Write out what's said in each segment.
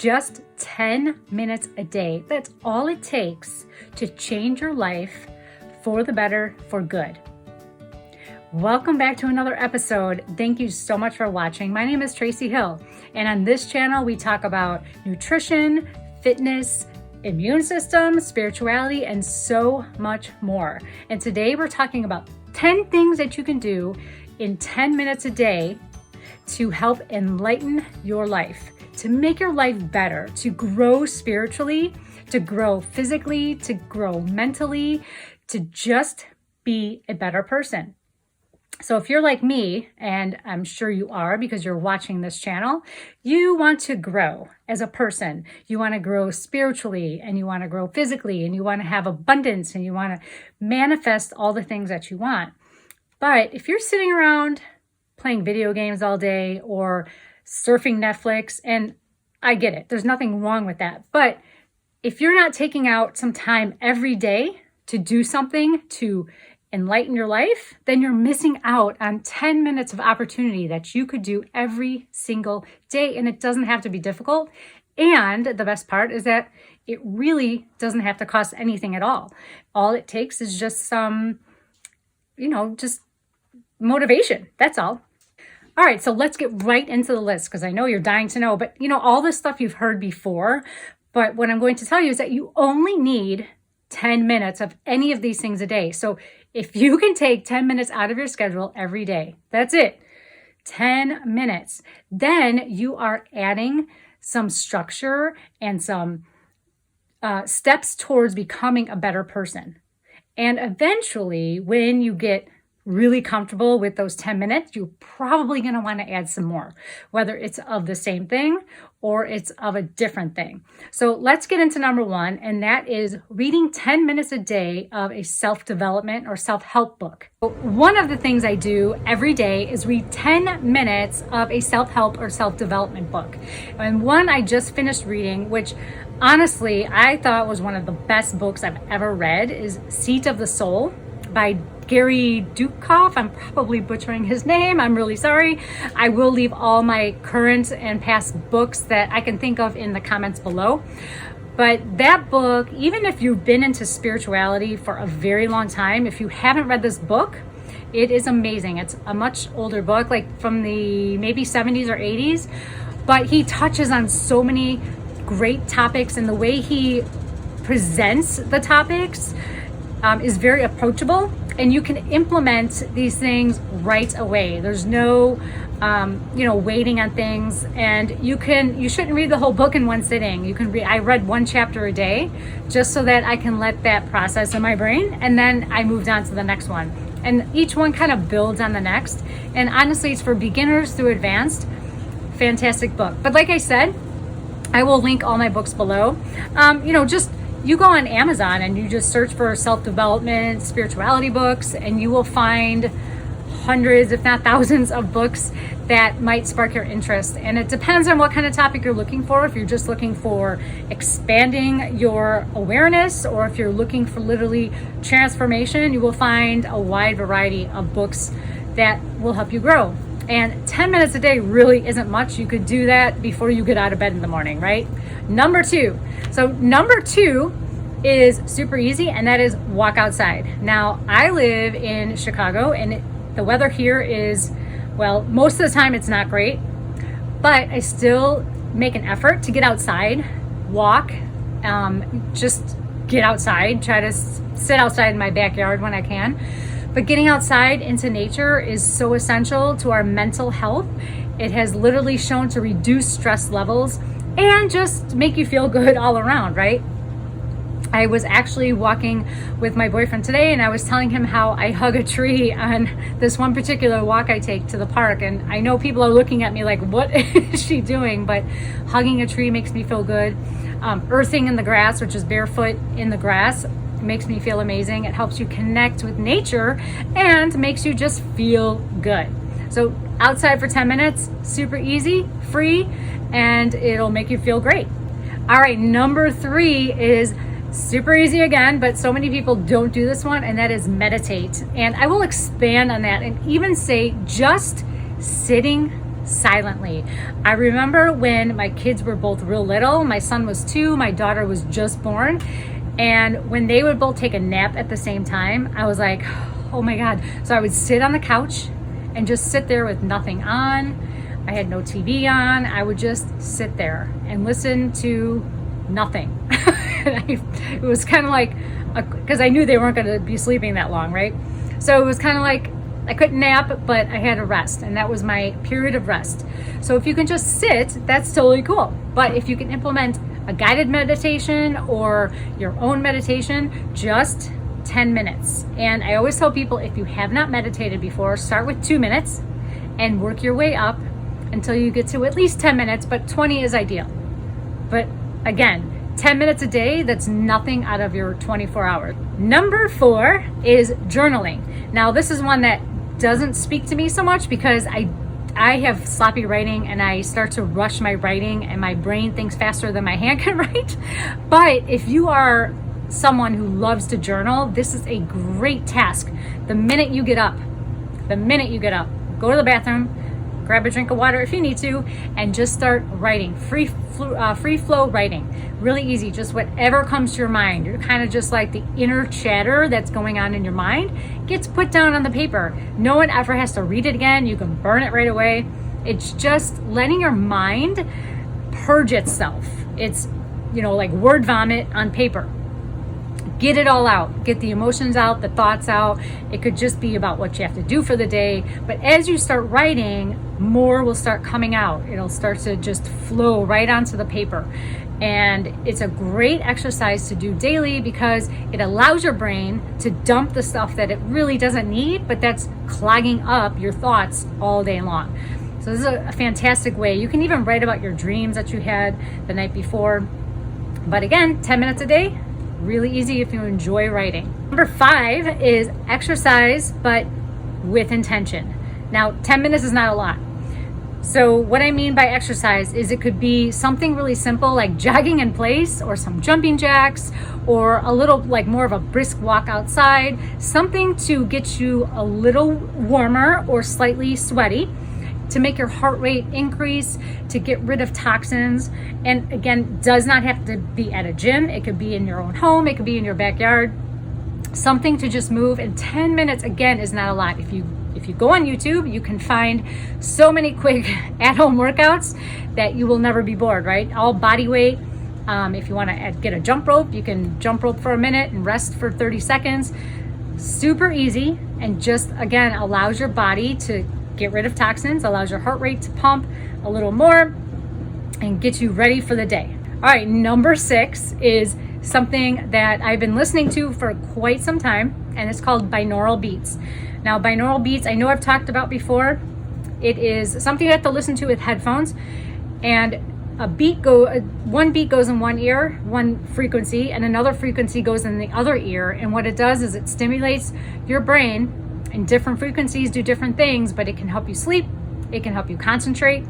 Just 10 minutes a day. That's all it takes to change your life for the better, for good. Welcome back to another episode. Thank you so much for watching. My name is Tracy Hill, and on this channel, we talk about nutrition, fitness, immune system, spirituality, and so much more. And today we're talking about 10 things that you can do in 10 minutes a day to help enlighten your life, to make your life better, to grow spiritually, to grow physically, to grow mentally, to just be a better person. So if you're like me, and I'm sure you are because you're watching this channel, you want to grow as a person. You want to grow spiritually, and you want to grow physically, and you want to have abundance, and you want to manifest all the things that you want. But if you're sitting around playing video games all day or surfing Netflix, and I get it, there's nothing wrong with that. But if you're not taking out some time every day to do something to enlighten your life, then you're missing out on 10 minutes of opportunity that you could do every single day. And it doesn't have to be difficult. And the best part is that it really doesn't have to cost anything at all. All it takes is just some, just motivation. That's all. All right, so let's get right into the list because I know you're dying to know. But all this stuff you've heard before. But what I'm going to tell you is that you only need 10 minutes of any of these things a day. So if you can take 10 minutes out of your schedule every day, that's it, 10 minutes, then you are adding some structure and some steps towards becoming a better person. And eventually, when you get really comfortable with those 10 minutes, you're probably going to want to add some more, whether it's of the same thing or it's of a different thing. So let's get into number one, and that is reading 10 minutes a day of a self-development or self-help book. One of the things I do every day is read 10 minutes of a self-help or self-development book. And one I just finished reading, which honestly I thought was one of the best books I've ever read, is Seat of the Soul by Gary Zukav. I'm probably butchering his name. I'm really sorry. I will leave all my current and past books that I can think of in the comments below. But that book, even if you've been into spirituality for a very long time, if you haven't read this book, it is amazing. It's a much older book, like from the maybe 70s or 80s, but he touches on so many great topics, and the way he presents the topics is very approachable, and you can implement these things right away. There's no, waiting on things, and you shouldn't read the whole book in one sitting. You can read. I read one chapter a day, just so that I can let that process in my brain, and then I moved on to the next one. And each one kind of builds on the next. And honestly, it's for beginners through advanced. Fantastic book. But like I said, I will link all my books below. You go on Amazon and you just search for self-development, spirituality books, and you will find hundreds, if not thousands, of books that might spark your interest. And it depends on what kind of topic you're looking for. If you're just looking for expanding your awareness, or if you're looking for literally transformation, you will find a wide variety of books that will help you grow. And 10 minutes a day really isn't much. You could do that before you get out of bed in the morning, right? Number two is super easy, and that is walk outside. Now, I live in Chicago, and the weather here is, well, most of the time it's not great, but I still make an effort to get outside, walk, just get outside, try to sit outside in my backyard when I can. But getting outside into nature is so essential to our mental health. It has literally shown to reduce stress levels and just make you feel good all around, right? I was actually walking with my boyfriend today, and I was telling him how I hug a tree on this one particular walk I take to the park. And I know people are looking at me like, what is she doing? But hugging a tree makes me feel good. Earthing in the grass, which is barefoot in the grass, makes me feel amazing. It helps you connect with nature and makes you just feel good. So outside for 10 minutes, super easy, free, and it'll make you feel great. All right, number 3 is super easy again, but so many people don't do this one, and that is meditate. And I will expand on that and even say just sitting silently. I remember when my kids were both real little. My son was 2, my daughter was just born. And when they would both take a nap at the same time, I was like, oh my God. So I would sit on the couch and just sit there with nothing on. I had no TV on. I would just sit there and listen to nothing. It was kind of like, because I knew they weren't going to be sleeping that long, right? So it was kind of like, I couldn't nap, but I had to rest, and that was my period of rest. So if you can just sit, that's totally cool. But if you can implement a guided meditation or your own meditation, just 10 minutes. And I always tell people, if you have not meditated before, start with 2 minutes and work your way up until you get to at least 10 minutes, but 20 is ideal. But again, 10 minutes a day, that's nothing out of your 24 hours. Number 4 is journaling. Now, this is one that doesn't speak to me so much because I have sloppy writing and I start to rush my writing and my brain thinks faster than my hand can write. But if you are someone who loves to journal, this is a great task. The minute you get up, go to the bathroom, grab a drink of water if you need to, and just start writing. Free flow writing. Really easy, just whatever comes to your mind. You're kind of just like the inner chatter that's going on in your mind gets put down on the paper. No one ever has to read it again. You can burn it right away. It's just letting your mind purge itself. It's, like word vomit on paper. Get it all out. Get the emotions out, the thoughts out. It could just be about what you have to do for the day. But as you start writing, more will start coming out. It'll start to just flow right onto the paper. And it's a great exercise to do daily because it allows your brain to dump the stuff that it really doesn't need, but that's clogging up your thoughts all day long. So this is a fantastic way. You can even write about your dreams that you had the night before. But again, 10 minutes a day, really easy if you enjoy writing. Number 5 is exercise, but with intention. Now, 10 minutes is not a lot. So what I mean by exercise is it could be something really simple like jogging in place or some jumping jacks or a little like more of a brisk walk outside, something to get you a little warmer or slightly sweaty, to make your heart rate increase, to get rid of toxins. And again, does not have to be at a gym. It could be in your own home. It could be in your backyard. Something to just move. And 10 minutes, again, is not a lot. If you go on YouTube, you can find so many quick at-home workouts that you will never be bored, right? All body weight. If you want to get a jump rope, you can jump rope for a minute and rest for 30 seconds. Super easy, and just, again, allows your body to get rid of toxins, allows your heart rate to pump a little more, and get you ready for the day. All right, number 6 is something that I've been listening to for quite some time, and it's called binaural beats. Now, binaural beats, I know I've talked about before. It is something you have to listen to with headphones, and one beat goes in one ear, one frequency, and another frequency goes in the other ear. And what it does is it stimulates your brain, and different frequencies do different things, but it can help you sleep, it can help you concentrate,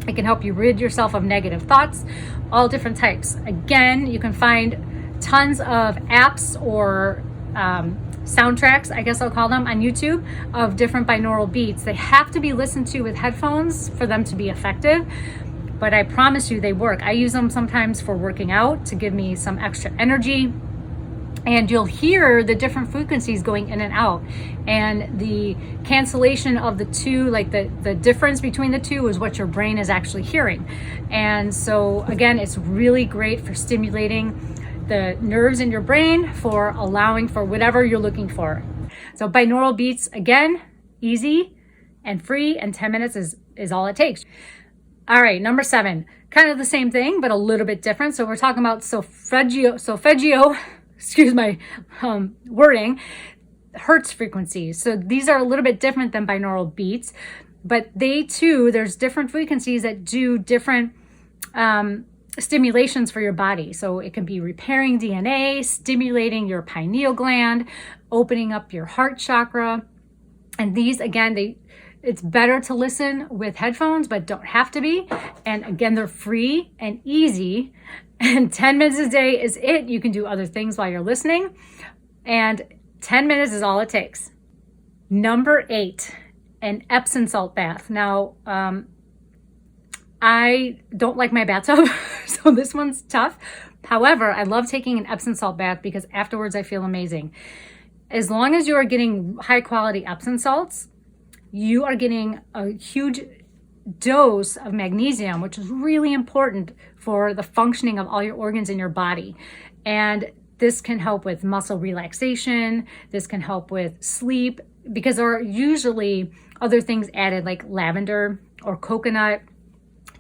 it can help you rid yourself of negative thoughts, all different types. Again, you can find tons of apps or soundtracks, I guess I'll call them, on YouTube of different binaural beats. They have to be listened to with headphones for them to be effective, but I promise you they work. I use them sometimes for working out to give me some extra energy. And you'll hear the different frequencies going in and out, and the cancellation of the two, like the difference between the two, is what your brain is actually hearing. And so again, it's really great for stimulating the nerves in your brain, for allowing for whatever you're looking for. So binaural beats, again, easy and free, and 10 minutes is all it takes. All right, number 7, kind of the same thing, but a little bit different. So we're talking about solfeggio, excuse my wording, hertz frequencies. So these are a little bit different than binaural beats, but they too, there's different frequencies that do different stimulations for your body. So it can be repairing DNA, stimulating your pineal gland, opening up your heart chakra. And these, again, it's better to listen with headphones, but don't have to be. And again, they're free and easy. And 10 minutes a day is it. You can do other things while you're listening. And 10 minutes is all it takes. Number 8, an Epsom salt bath. Now, I don't like my bathtub, so this one's tough. However, I love taking an Epsom salt bath because afterwards I feel amazing. As long as you are getting high quality Epsom salts, you are getting a huge dose of magnesium, which is really important for the functioning of all your organs in your body. And this can help with muscle relaxation. This can help with sleep, because there are usually other things added like lavender or coconut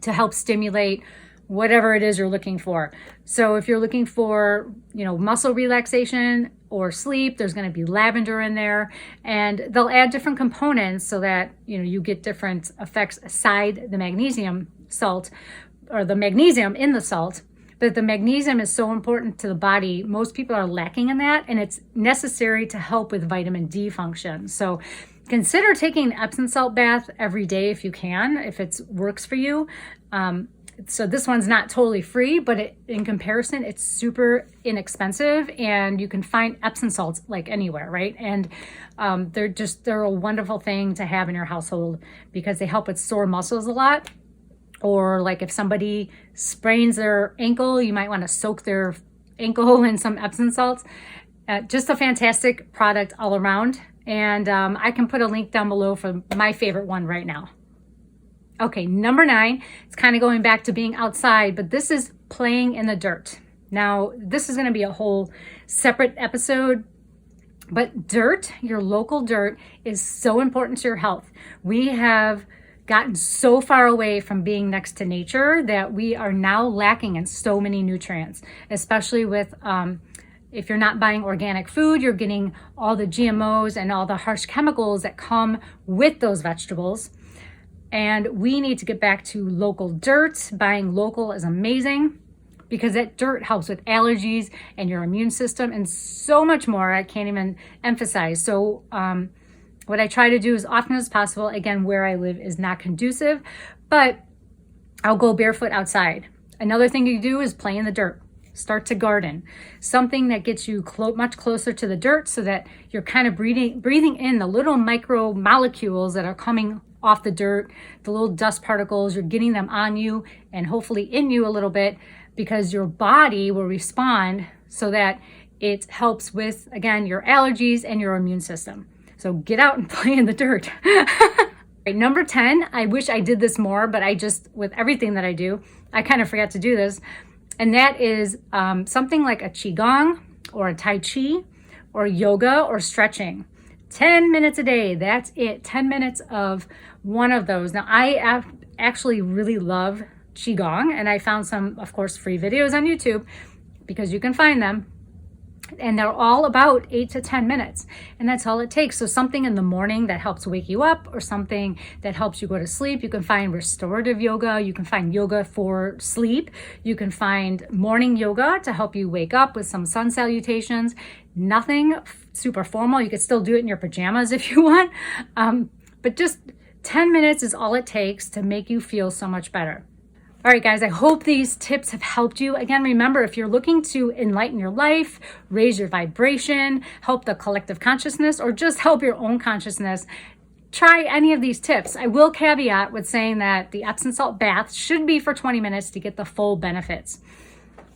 to help stimulate whatever it is you're looking for. So if you're looking for, muscle relaxation or sleep, there's going to be lavender in there, and they'll add different components so that, you get different effects aside the magnesium salt or the magnesium in the salt. But the magnesium is so important to the body. Most people are lacking in that, and it's necessary to help with vitamin D function. So consider taking an Epsom salt bath every day if you can, if it works for you. So this one's not totally free, but in comparison, it's super inexpensive, and you can find Epsom salts like anywhere, right? And they're a wonderful thing to have in your household because they help with sore muscles a lot. Or like if somebody sprains their ankle, you might want to soak their ankle in some Epsom salts. Just a fantastic product all around. And I can put a link down below for my favorite one right now. Okay, number 9, it's kind of going back to being outside, but this is playing in the dirt. Now, this is going to be a whole separate episode, but dirt, your local dirt, is so important to your health. We have gotten so far away from being next to nature that we are now lacking in so many nutrients, especially with if you're not buying organic food, you're getting all the GMOs and all the harsh chemicals that come with those vegetables. And we need to get back to local dirt. Buying local is amazing because that dirt helps with allergies and your immune system and so much more. I can't even emphasize. So what I try to do as often as possible, again, where I live is not conducive, but I'll go barefoot outside. Another thing you do is play in the dirt. Start to garden. Something that gets you much closer to the dirt so that you're kind of breathing in the little micro molecules that are coming off the dirt, the little dust particles. You're getting them on you and hopefully in you a little bit, because your body will respond so that it helps with, again, your allergies and your immune system. So get out and play in the dirt. Right, number 10, I wish I did this more, but with everything that I do, I kind of forgot to do this. And that is something like a Qigong or a Tai Chi or yoga or stretching. 10 minutes a day, that's it. 10 minutes of one of those. Now, I actually really love Qigong, and I found some, of course, free videos on YouTube because you can find them. And they're all about 8 to 10 minutes. And that's all it takes. So something in the morning that helps wake you up, or something that helps you go to sleep. You can find restorative yoga. You can find yoga for sleep. You can find morning yoga to help you wake up with some sun salutations. Nothing super formal. You could still do it in your pajamas if you want. But just 10 minutes is all it takes to make you feel so much better. All right, guys, I hope these tips have helped you. Again, remember, if you're looking to enlighten your life, raise your vibration, help the collective consciousness, or just help your own consciousness, try any of these tips. I will caveat with saying that the Epsom salt bath should be for 20 minutes to get the full benefits.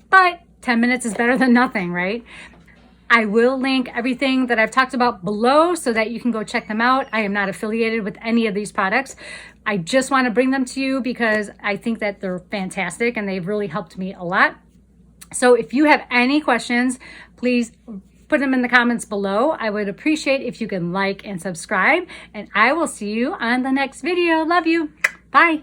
But 10 minutes is better than nothing, right? I will link everything that I've talked about below so that you can go check them out. I am not affiliated with any of these products. I just want to bring them to you because I think that they're fantastic and they've really helped me a lot. So if you have any questions, please put them in the comments below. I would appreciate if you can like and subscribe, and I will see you on the next video. Love you. Bye.